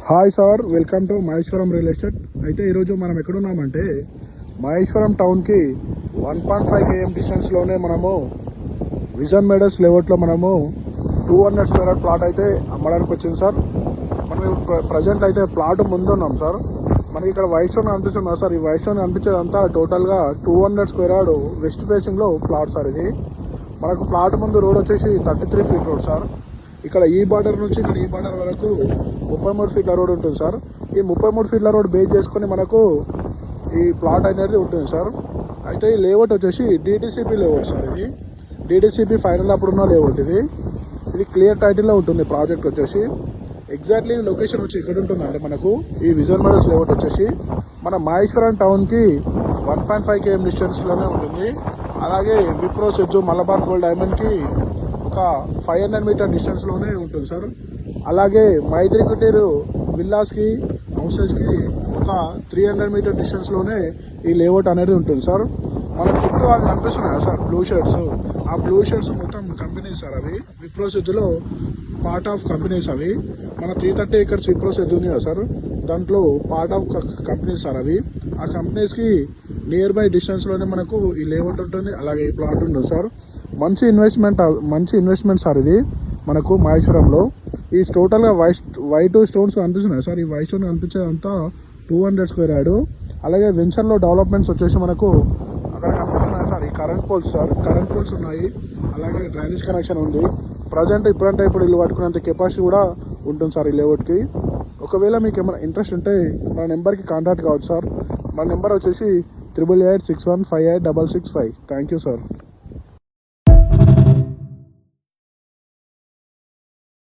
Hi sir, welcome to Maheshwaram real estate. అయితే ఈరోజు మనం ఎక్కడున్నామంటే మహేశ్వరం టౌన్కి 1.5 km డిస్టెన్స్లోనే మనము విజన్ మేడస్ లేఅవుట్లో మనము 200 స్క్వేర్ యార్డ్ ప్లాట్ అయితే అమ్మడానికి వచ్చింది సార్. మనం ప్రజెంట్ అయితే ప్లాట్ ముందున్నాం సార్. మనకి ఇక్కడ వైట్ స్టోన్ కనిపిస్తుంది సార్. ఈ వైట్ స్టోన్ కనిపించేదంతా టోటల్గా 200 స్క్వేర్ యార్డ్ వెస్ట్ ఫేసింగ్లో ప్లాట్ సార్. ఇది మనకు ప్లాట్ ముందు రోడ్ వచ్చేసి 33 ఫీట్ రోడ్ సార్. ఇక్కడ ఈ బార్డర్ నుంచి ఇక్కడ ఈ బార్డర్ వరకు 33 ఫీట్ల రోడ్ ఉంటుంది సార్. ఈ 33 ఫీట్ల రోడ్ బేస్ చేసుకొని మనకు ఈ ప్లాట్ అనేది ఉంటుంది సార్. అయితే ఈ లేఅవుట్ వచ్చేసి డిటిసిపి లేఅవుట్ సార్. ఇది డిటిసిపి ఫైనల్ అప్పుడున్న లేఅవుట్. ఇది క్లియర్ టైటిల్లో ఉంటుంది ప్రాజెక్ట్ వచ్చేసి. ఎగ్జాక్ట్లీ లొకేషన్ వచ్చి ఇక్కడ ఉంటుందంటే మనకు ఈ విజన్ మేడస్ లేఅవుట్ వచ్చేసి మన మహేశ్వరం టౌన్కి 1.5 km డిస్టెన్స్లోనే ఉంటుంది. అలాగే విప్రో సెజ్జు మలబార్ గోల్డ్ డైమండ్కి ఒక 500 మీటర్ డిస్టెన్స్లోనే ఉంటుంది సార్. అలాగే మైత్రి కుటీరు విల్లాస్కి హౌసెస్కి ఒక 300 మీటర్ డిస్టెన్స్లోనే ఈ లేఅవుట్ అనేది ఉంటుంది సార్. మన చుట్టూ అవి కనిపిస్తున్నాయి సార్ బ్లూ షర్ట్స్. ఆ బ్లూ షర్ట్స్ మొత్తం కంపెనీస్ సార్. అవి విప్రో సెజ్జులో పార్ట్ ఆఫ్ కంపెనీస్. అవి మన 330 acres విప్రో సెజ్జు ఉంది కదా సార్, దాంట్లో పార్ట్ ఆఫ్ కంపెనీస్ సార్ అవి. ఆ కంపెనీస్కి నియర్ బై డిస్టెన్స్లోనే మనకు ఈ లేఅవుట్ ఉంటుంది, అలాగే ఈ ప్లాట్ ఉంటుంది సార్. మంచి ఇన్వెస్ట్మెంట్ సార్ ఇది మనకు మహేశ్వరంలో. ఈ టోటల్గా వైట్ స్టోన్స్ కనిపిస్తున్నాయి సార్. ఈ వైట్ స్టోన్ కనిపించేదంతా 200 స్క్వేర్ యార్డ్. అలాగే వెంచర్లో డెవలప్మెంట్స్ వచ్చేసి మనకు అక్కడ కనిపిస్తున్నాయి సార్. ఈ current poles sir, current poles ఉన్నాయి. అలాగే డ్రైనేజ్ కనెక్షన్ ఉంది. ప్రజెంట్ ఇప్పుడు ఇల్లు పట్టుకునేంత కెపాసిటీ కూడా ఉంటుంది సార్ ఈ లేఅవుట్కి. ఒకవేళ మీకు ఏమైనా ఇంట్రెస్ట్ ఉంటే మన నెంబర్కి కాంటాక్ట్ కావచ్చు సార్. మన నెంబర్ వచ్చేసి 8886158665. Thank you sir.